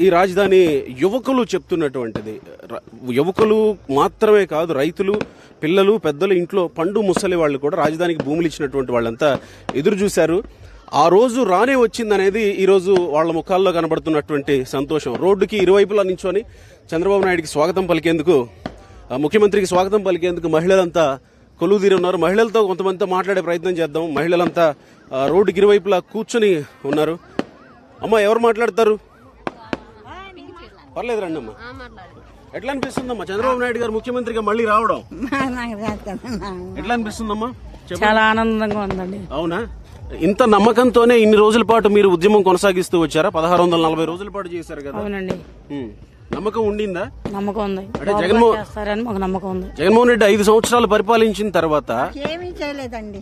ఈ రాజధాని యువకులు చెప్తున్నటువంటిది. యువకులు మాత్రమే కాదు, రైతులు, పిల్లలు, పెద్దలు, ఇంట్లో పండు ముసలి వాళ్ళు కూడా రాజధానికి భూములు ఇచ్చినటువంటి వాళ్ళంతా ఎదురు చూశారు. ఆ రోజు రానే వచ్చిందనేది ఈరోజు వాళ్ళ ముఖాల్లో కనబడుతున్నటువంటి సంతోషం. రోడ్డుకి ఇరువైపులా నించొని చంద్రబాబు నాయుడికి స్వాగతం పలికేందుకు, ముఖ్యమంత్రికి స్వాగతం పలికేందుకు మహిళలంతా కొలువుదీరి ఉన్నారు. మహిళలతో కొంతమందితో మాట్లాడే ప్రయత్నం చేద్దాం. మహిళలంతా రోడ్డుకి ఇరువైపులా కూర్చొని ఉన్నారు. అమ్మా, ఎవరు మాట్లాడతారు? పర్లేదు, రండి అమ్మా. ఎట్లా అనిపిస్తుందమ్మా చంద్రబాబు నాయుడు గారు ముఖ్యమంత్రిగా మళ్ళీ రావడం? ఎట్లా అనిపిస్తుందమ్మా? చాలా ఆనందంగా ఉందండి. అవునా? ఇంత నమ్మకంతోనే ఇన్ని రోజుల పాటు మీరు ఉద్యమం కొనసాగిస్తూ వచ్చారా? 1640 రోజుల పాటు చేశారు కదా. అవునండి. నమ్మకం ఉండిందా? నమ్మకం ఉంది. అంటే నమ్మకం ఉంది. జగన్మోహన్ రెడ్డి 5 సంవత్సరాలు పరిపాలించిన తర్వాత ఏమీ చేయలేదండి.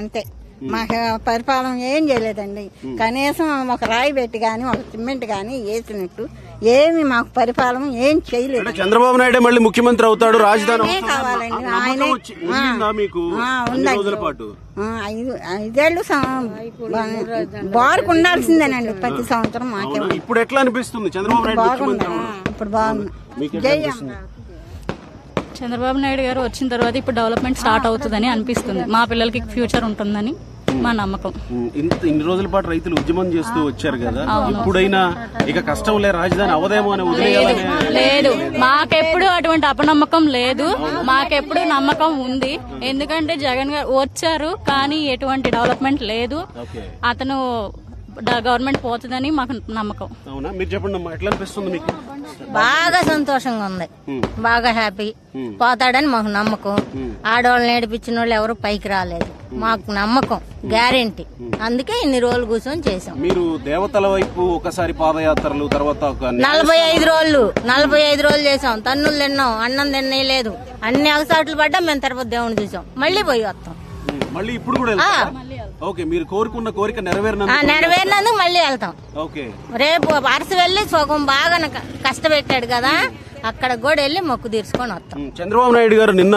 అంతే, మాకు పరిపాలన ఏం చేయలేదండి. కనీసం ఒక రాయి పెట్టి గాని ఒక సిమెంట్ గాని వేసినట్టు ఏమి మాకు పరిపాలన ఏం చేయలేదు. చంద్రబాబు నాయుడే మళ్ళీ ముఖ్యమంత్రి అవుతాడు, రాజధాని కావాలండి. ఆయనే పాటు 5 బారుకు ఉండాల్సిందేనండి ప్రతి సంవత్సరం. మాకే ఇప్పుడు ఎట్లా అనిపిస్తుంది చంద్రబాబు నాయుడు? ఇప్పుడు బాగుంది. చంద్రబాబు నాయుడు గారు వచ్చిన తర్వాత ఇప్పుడు డెవలప్మెంట్ స్టార్ట్ అవుతుందని అనిపిస్తుంది. మా పిల్లలకి ఫ్యూచర్ ఉంటుందని మా నమ్మకం. ఇన్ని రోజుల పాటు రైతులు ఉద్యమం చేస్తూ వచ్చారు కదా, ఇప్పుడైనా ఇక కష్టం లే, రాజధాని అవదేమో అని లేదు. మాకెప్పుడు అటువంటి అపనమ్మకం లేదు. మాకెప్పుడు నమ్మకం ఉంది. ఎందుకంటే జగన్ గారు వచ్చారు కానీ ఎటువంటి డెవలప్మెంట్ లేదు. అతను గవర్నమెంట్ పోతుందని మాకు నమ్మకం. అవునా? మీరు చెప్పండి అమ్మా, ఎట్లా అనిపిస్తుంది మీకు? బాగా సంతోషంగా ఉంది, బాగా హ్యాపీ. పోతాడని మాకు నమ్మకం. ఆడవాళ్ళు నేర్పించిన వాళ్ళు ఎవరు పైకి రాలేదు, మాకు నమ్మకం, గ్యారెంటీ. అందుకే ఇన్ని రోజులు కూర్చొని చేసాం. మీరు దేవతల వైపు ఒకసారి పాదయాత్రలు, తర్వాత 45 రోజులు చేసాం. తన్నులు తిన్నాం, అన్నం తినలేదు, అన్ని అవసాట్లు పడ్డా మేము తిరుపతి దేవుని చూసాం. మళ్ళీ పోయి వస్తాం. మళ్ళీ ఇప్పుడు కూడా ఓకే, మీరు కోరుకున్న కోరిక నెరవేరినందుకు మళ్ళీ వెళ్తాం. ఓకే, రేపు అరసి వెళ్లి సుఖం బాగా కష్టపెట్టాడు కదా, అక్కడ కూడా వెళ్ళి మొక్కు తీర్చుకొని వస్తాం. చంద్రబాబు నాయుడు గారు నిన్న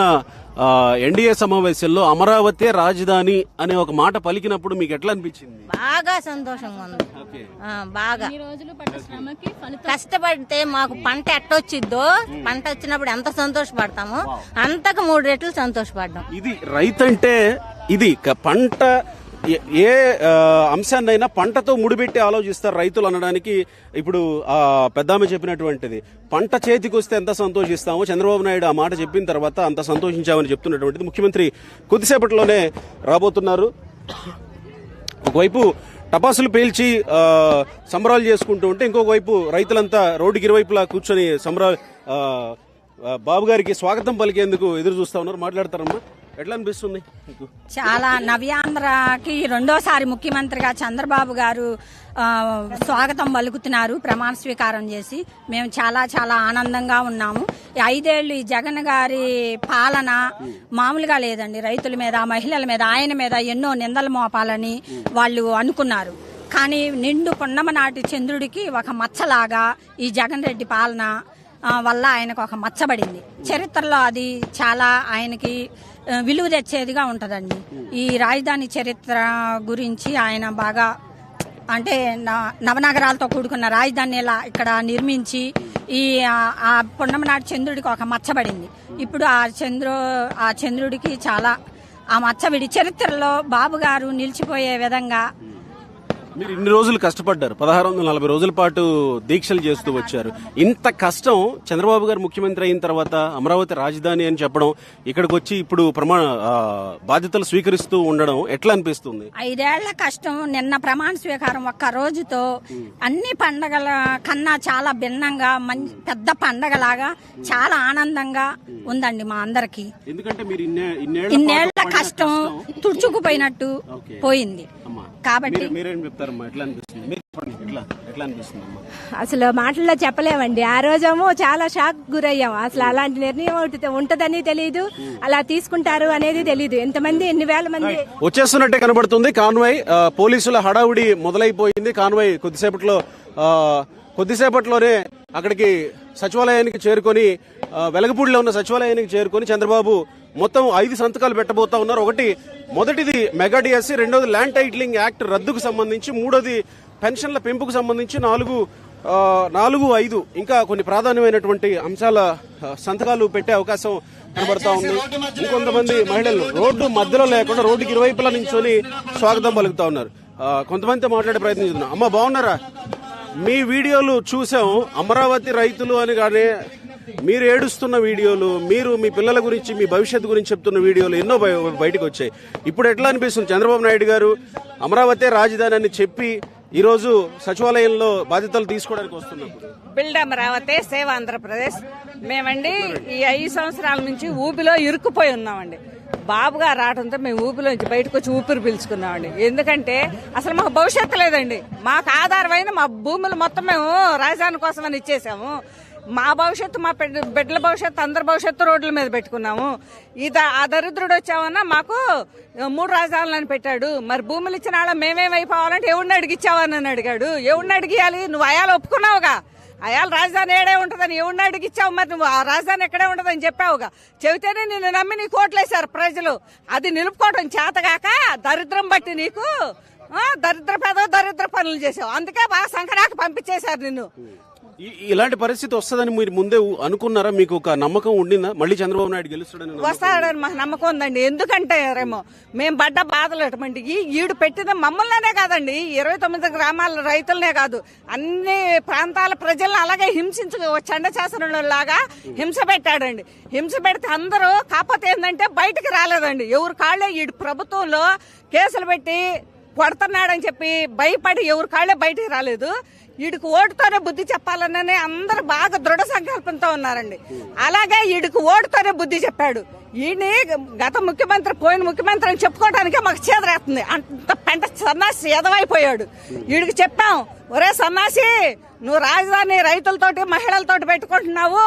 ఎన్డీఏ సమావేశంలో అమరావతి రాజధాని అనే ఒక మాట పలికినప్పుడు మీకు ఎట్లా అనిపించింది? బాగా సంతోషంగా ఉంది. బాగా కష్టపడితే మాకు పంట ఎట్టొచ్చిద్దో, పంట వచ్చినప్పుడు ఎంత సంతోషపడతామో అంతకు 3 రెట్లు సంతోషపడ్డాం. ఇది రైతు అంటే ఇది పంట, ఏ అంశాన్నైనా పంటతో ముడిపెట్టి ఆలోచిస్తారు రైతులు అనడానికి ఇప్పుడు పెద్దామె చెప్పినటువంటిది. పంట చేతికి వస్తే ఎంత సంతోషిస్తామో చంద్రబాబు నాయుడు ఆ మాట చెప్పిన తర్వాత అంత సంతోషించామని చెప్తున్నటువంటిది. ముఖ్యమంత్రి కొద్దిసేపట్లోనే రాబోతున్నారు. ఒకవైపు టపాసులు పేల్చి సంబరాలు చేసుకుంటూ ఉంటే, ఇంకొక వైపు రైతులంతా రోడ్డుకి ఇరువైపులా కూర్చొని బాబు గారికి స్వాగతం పలికేందుకు ఎదురు చూస్తా ఉన్నారు. మాట్లాడతారమ్మా, ఎట్లా అనిపిస్తుంది? చాలా నవ్యాంధ్రకి 2వసారి ముఖ్యమంత్రిగా చంద్రబాబు గారు స్వాగతం పలుకుతున్నారు ప్రమాణ స్వీకారం చేసి. మేము చాలా చాలా ఆనందంగా ఉన్నాము. 5 ఏళ్లు ఈ జగన్ గారి పాలన మామూలుగా లేదండి. రైతుల మీద, మహిళల మీద, ఆయన మీద ఎన్నో నిందలు మోపాలని వాళ్ళు అనుకున్నారు. కానీ నిండు పున్నమ నాటి చంద్రుడికి ఒక మచ్చలాగా ఈ జగన్ రెడ్డి పాలన వల్ల ఆయనకు ఒక మచ్చబడింది. చరిత్రలో అది చాలా ఆయనకి విలువ తెచ్చేదిగా ఉంటుందండి. ఈ రాజధాని చరిత్ర గురించి ఆయన బాగా, అంటే నవనగరాలతో కూడుకున్న రాజధాని ఇక్కడ నిర్మించి ఆ పున్నమనాటి చంద్రుడికి ఒక మచ్చబడింది. ఇప్పుడు ఆ చంద్రుడికి చాలా ఆ మచ్చబడి చరిత్రలో బాబు గారు నిలిచిపోయే విధంగా. మీరు ఇన్ని రోజులు కష్టపడ్డారు, 1640 రోజుల పాటు దీక్షలు చేస్తూ వచ్చారు. ఇంత కష్టం చంద్రబాబు గారు ముఖ్యమంత్రి అయిన తర్వాత అమరావతి రాజధాని అని చెప్పడం, ఇక్కడికి వచ్చి ఇప్పుడు బాధ్యతలు స్వీకరిస్తూ ఉండడం ఎట్లా అనిపిస్తుంది? 5 ఏళ్ల కష్టం నిన్న ప్రమాణ స్వీకారం ఒక్క రోజుతో అన్ని పండగల కన్నా చాలా భిన్నంగా పెద్ద పండగలాగా చాలా ఆనందంగా ఉందండి మా అందరికి. ఎందుకంటే మీరు ఇన్నేళ్ల కష్టం తుడుచుకుపోయినట్టు పోయింది. కాబట్టి అసలు మాటల్లో చెప్పలేమండి. ఆ రోజేమో చాలా షాక్ గురయ్యాం. అసలు అలాంటి నిర్ణయం ఉంటదని తెలియదు, అలా తీసుకుంటారు అనేది తెలియదు. ఎంతమంది, ఎన్ని వేల మంది వచ్చేస్తున్నట్టే కనబడుతుంది. కాన్వాయ్, పోలీసుల హడావుడి మొదలైపోయింది. కాన్వాయ్ కొద్దిసేపట్లోనే అక్కడికి సచివాలయానికి చేరుకొని, వెలగపూడిలో ఉన్న సచివాలయానికి చేరుకొని చంద్రబాబు మొత్తం 5 సంతకాలు పెట్టబోతా ఉన్నారు. మొదటిది మెగా డిఎస్సి, రెండోది ల్యాండ్ టైటిలింగ్ యాక్ట్ రద్దుకు సంబంధించి, మూడోది పెన్షన్ల పెంపుకు సంబంధించి, 4 4, 5 ఇంకా కొన్ని ప్రాధాన్యమైనటువంటి అంశాల సంతకాలు పెట్టే అవకాశం కనబడతా ఉంది. ఇంకొంతమంది మహిళలు రోడ్డు మధ్యలో లేకుండా రోడ్డుకి ఇరువైపులా నించొని స్వాగతం పలుకుతా ఉన్నారు. కొంతమందితో మాట్లాడే ప్రయత్నం చేస్తున్నాం. అమ్మ బాగున్నారా? మీ వీడియోలు చూసాం, అమరావతి రైతులు అని కానీ మీరు ఏడుస్తున్న వీడియోలు, మీరు మీ పిల్లల గురించి మీ భవిష్యత్తు గురించి చెప్తున్న వీడియోలు ఎన్నో బయటకు వచ్చాయి. ఇప్పుడు ఎట్లా అనిపిస్తుంది? చంద్రబాబు నాయుడు గారు అమరావతి రాజధాని అని చెప్పి ఈరోజు సచివాలయంలో బాధ్యతలు తీసుకోవడానికి వస్తున్నప్పుడు బిల్డ్ అమరావతి సేవ్ ఆంధ్రప్రదేశ్ మేమండి ఈ 5 సంవత్సరాల నుంచి ఊపిలో ఇరుక్కుపోయి ఉన్నామండి. బాబు గారు రావడంతో మేము ఊపిలోంచి బయటకు వచ్చి ఊపిరి పీల్చుకున్నామండి. ఎందుకంటే అసలు మాకు భవిష్యత్తు లేదండి. మాకు ఆధారమైన మా భూములు మొత్తం మేము రాజధాని కోసం అని ఇచ్చేసాము. మా భవిష్యత్తు, మా బిడ్డల భవిష్యత్తు, అందరి భవిష్యత్తు రోడ్ల మీద పెట్టుకున్నాము. ఆ దరిద్రుడు వచ్చామన్నా మాకు 3 రాజధానులను పెట్టాడు. మరి భూములు ఇచ్చిన వాళ్ళ మేమేమైపోవాలంటే ఎవరిని అడిగిచ్చావని అడిగాడు. ఎవరిని అడిగియాలి? నువ్వు అయాలు ఒప్పుకున్నావుగా, అయాల రాజధాని ఏడే ఉంటుందని ఎవరిని అడిగిచ్చావు? మరి నువ్వు ఆ రాజధాని ఎక్కడే ఉంటుందని చెప్పావుగా. చెబితేనే నిన్ను నమ్మి నీ కోట్లేశారు ప్రజలు. అది నిలుపుకోవడం చేతగాక దరిద్రం బట్టి నీకు దరిద్ర పేద దరిద్ర పనులు చేసావు. అందుకే బాగా సంకరాకి పంపించేశారు నిన్ను. ఇలాంటి పరిస్థితి వస్తుందని మీరు ముందే అనుకున్నారా? మీకు ఒక నమ్మకం ఉండిందా మళ్ళీ చంద్రబాబు నాయుడు గెలుస్తాడని? వస్తాడని మాకు నమ్మకం ఉందండి. ఎందుకంటే రేమో మేము పడ్డ బాధలు అటువంటి ఈడు పెట్టిన మమ్మల్నే కాదండి, 29 గ్రామాల రైతులనే కాదు అన్ని ప్రాంతాల ప్రజలను అలాగే హింసించు చండశాసనంలాగా హింస పెట్టాడండి. హింస పెడితే అందరూ కాకపోతే ఏంటంటే బయటకు రాలేదండి. ఎవరు కాళ్లే ఈడు ప్రభుత్వంలో కేసులు పెట్టి కొడుతున్నాడని చెప్పి భయపడి ఎవరు కాళ్లే బయటికి రాలేదు. వీడికి ఓటుతోనే బుద్ధి చెప్పాలనే అందరు బాగా దృఢ సంకల్పంతో ఉన్నారండి. అలాగే వీడికి ఓటుతోనే బుద్ధి చెప్పాడు. ఈయన గత ముఖ్యమంత్రి, పోయిన ముఖ్యమంత్రి అని చెప్పుకోవడానికే మాకు చేదరేస్తుంది. అంత పెంట సన్నాసి ఎదవైపోయాడు. వీడికి చెప్పాం, ఒరే సన్నాసి నువ్వు రాజధాని రైతులతోటి మహిళలతోటి పెట్టుకుంటున్నావు,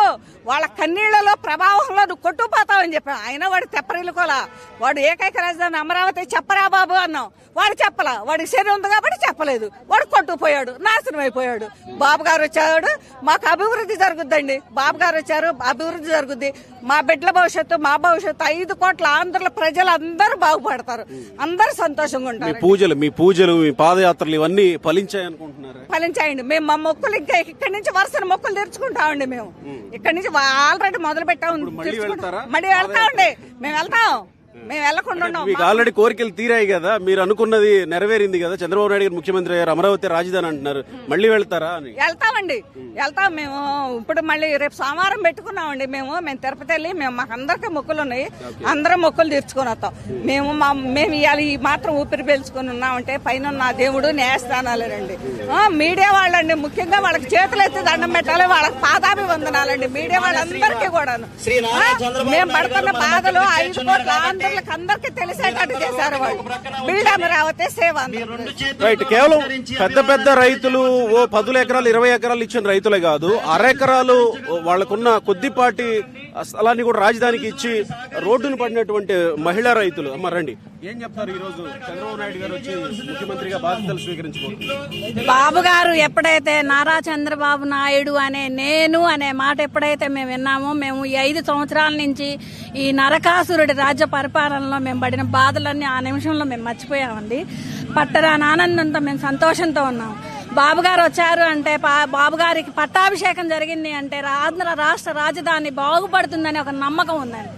వాళ్ళ కన్నీళ్లలో ప్రభావంలో నువ్వు కొట్టుకుపోతావని చెప్పాం. అయినా వాడు తెప్పరిల్లుకోలా. వాడు ఏకైక రాజధాని అమరావతి చెప్పరా బాబు అన్నాం, వాడు చెప్పలా. వాడికి శరీరం ఉంది కాబట్టి చెప్పలేదు. వాడు కొట్టుకుపోయాడు, నాశనం అయిపోయాడు. బాబు గారు వచ్చాడు, మాకు అభివృద్ధి జరుగుద్దండి. బాబు గారు వచ్చారు, అభివృద్ధి జరుగుద్ది. మా బిడ్డల భవిష్యత్తు, మా భవిష్యత్తు, 5 కోట్ల ఆంధ్రుల ప్రజలు అందరూ బాగుపడతారు, అందరూ సంతోషంగా ఉంటారు. మీ పూజలు మీ పాదయాత్రలు ఇవన్నీ ఫలించాయి అనుకుంటున్నారు? ఫలించాయండి. మేము మా మొక్కులు ఇంకా ఇక్కడి నుంచి వరుసన మొక్కులు తెరుచుకుంటామండి. మేము ఇక్కడి నుంచి ఆల్రెడీ మొదలు పెట్టాము. మళ్ళీ వెళ్తామండి. మేము వెళ్లకుండా మీకు ఆల్రెడీ కోరికలు తీరాయి కదా, మీరు అనుకున్నది నెరవేరింది కదా. చంద్రబాబు నాయుడు గారు ముఖ్యమంత్రి అయ్యారు, అమరావతి రాజధాని అంటున్నారు, మళ్ళీ వెళ్తారా అని? వెళ్తాం మేము. ఇప్పుడు మళ్ళీ రేపు సోమవారం పెట్టుకున్నామండి. మేము తిరుపతి వెళ్ళి మాకు అందరికీ మొక్కులు ఉన్నాయి, అందరం మొక్కులు తీర్చుకొని వస్తాం. మేము ఇవాళ ఈ మాత్రం ఊపిరి పీల్చుకొని ఉన్నామంటే పైన నా దేవుడు న్యాయస్థానాలేనండి. మీడియా వాళ్ళండి ముఖ్యంగా వాళ్ళకి చేతులు ఎత్తి దండం పెట్టాలి, వాళ్ళకి పాదాభివందనాలండి. మీడియా వాళ్ళందరికీ కూడాను మేము పడుతున్న బాధలు 5 కోట్ల ఆంధ్రులకు అందరికీ తెలిసేటట్టు చేశారు వాళ్ళు. బిల్డ్ అమరావతి సేవ. రైట్. కేవలం పెద్ద రైతులు 10 ఎకరాలు 20 ఎకరాలు ఇచ్చిన రైతులే కాదు, అరెకరాలు వాళ్ళకున్న కొద్దిపాటి స్థలాన్ని కూడా రాజధానికి ఇచ్చి రోడ్డును పడినటువంటి మహిళా రైతులు. అమ్మ రండి, ఏం చెప్తారు? ఈ రోజు చంద్రబాబు నాయుడు గారు వచ్చి ముఖ్యమంత్రిగా బాధ్యతలు స్వీకరించబోతున్నారు. బాబు గారు ఎప్పుడైతే నారా చంద్రబాబు నాయుడు అనే మాట ఎప్పుడైతే మేము విన్నామో, మేము ఈ 5 సంవత్సరాల నుంచి ఈ నరకాసురుడి రాజ్య పరిపాలనలో మేము పడిన బాధలన్నీ ఆ నిమిషంలో మేము మర్చిపోయామండి. పట్టరాని ఆనందంతో మేము సంతోషంతో ఉన్నాం. బాబు గారు వచ్చారు అంటే, బాబు గారికి పట్టాభిషేకం జరిగింది అంటే ఆంధ్ర రాష్ట్ర రాజధాని బాగుపడుతుందని ఒక నమ్మకం ఉందండి.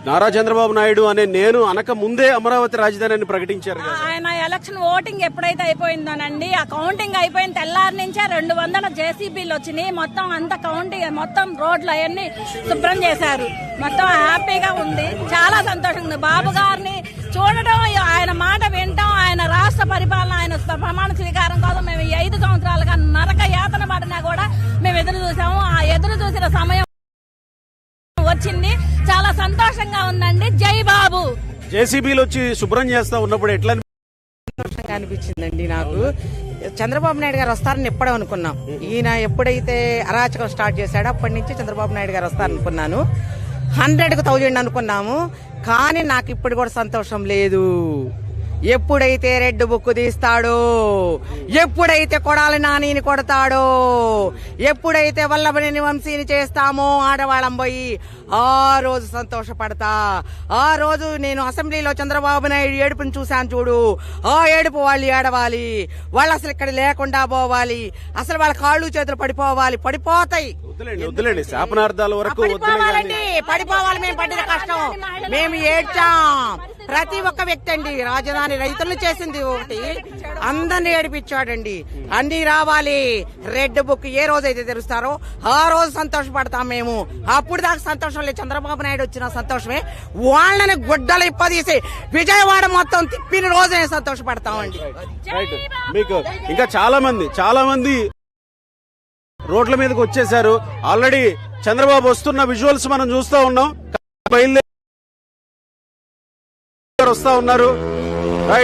నారా చంద్రబాబు నాయుడు అనే నేను అనక ముందే అమరావతి రాజధాని ప్రకటించారు. ఆయన ఎలక్షన్ ఓటింగ్ ఎప్పుడైతే అయిపోయిందోనండి, ఆ కౌంటింగ్ అయిపోయిన తెల్లారి నుంచే 200 జేసీబీలు వచ్చినాయి. మొత్తం అంత కౌంటింగ్, మొత్తం రోడ్లు అవన్నీ శుభ్రం చేశారు. మొత్తం హ్యాపీగా ఉంది, చాలా సంతోషంగా ఉంది. బాబు గారిని చూడటం, ఆయన మాట వినటం, ఆయన రాష్ట్ర పరిపాలన, ఆయన ప్రమాణ స్వీకారం కోసం మేము 5 సంవత్సరాలుగా నరక యాతన పడినా కూడా మేము ఎదురు చూసాము. ఆ ఎదురు చూసిన సమయం వచ్చింది, చాలా సంతోషంగా ఉందండి. జై బాబు. జేసీబీలు వచ్చి శుభ్రం చేస్తా ఉన్నప్పుడు ఎట్లా అనిపించిందండి నాకు? చంద్రబాబు నాయుడు గారు వస్తారని ఎప్పుడో అనుకున్నాం. ఈయన ఎప్పుడైతే అరాచకం స్టార్ట్ చేశాడో అప్పటి నుంచి చంద్రబాబు నాయుడు గారు వస్తారనుకున్నాను. 100కు 1000 అనుకున్నాము. కానీ నాకు ఇప్పుడు కూడా సంతోషం లేదు. ఎప్పుడైతే రెడ్ బుక్ తీస్తాడో, ఎప్పుడైతే కొడాలి నానిని కొడతాడో, ఎప్పుడైతే వల్లభనేని వంశీని చేస్తామో ఆడవాళ్ళం పోయి ఆ రోజు సంతోషపడతా. ఆ రోజు నేను అసెంబ్లీలో చంద్రబాబు నాయుడు ఏడుపుని చూశాను చూడు, ఆ ఏడుపు వాళ్ళు ఏడవాలి, వాళ్ళు అసలు ఇక్కడ లేకుండా పోవాలి, అసలు వాళ్ళ కాళ్ళు చేతులు పడిపోవాలి, పడిపోతాయి. వద్దులేండి శాపనార్థాల వరకు పడిపోవాలండి, పడిపోవాలి. మేము పడిన కష్టం మేము ఏడ్చాం. ప్రతి ఒక్క వ్యక్తి అండి, రాజధాని రైతులను చేసింది ఒకటి, అందరిని ఏడిపించాడండి. అన్ని రావాలి. రెడ్ బుక్ ఏ రోజైతే తెరుస్తారో ఆ రోజు సంతోషపడతాం మేము. అప్పుడు దాకా సంతోషం లేదు. చంద్రబాబు నాయుడు వచ్చిన సంతోషమే. వాళ్ళని గుడ్డలు ఇప్పదీసి విజయవాడ మొత్తం తిప్పిన రోజే సంతోషపడతామండి. మీకు ఇంకా చాలా మంది రోడ్ల మీదకి వచ్చేసారు. ఆల్రెడీ చంద్రబాబు వస్తున్న విజువల్స్ మనం చూస్తా ఉన్నాం. బయలుదేరి వస్తా ఉన్నారు.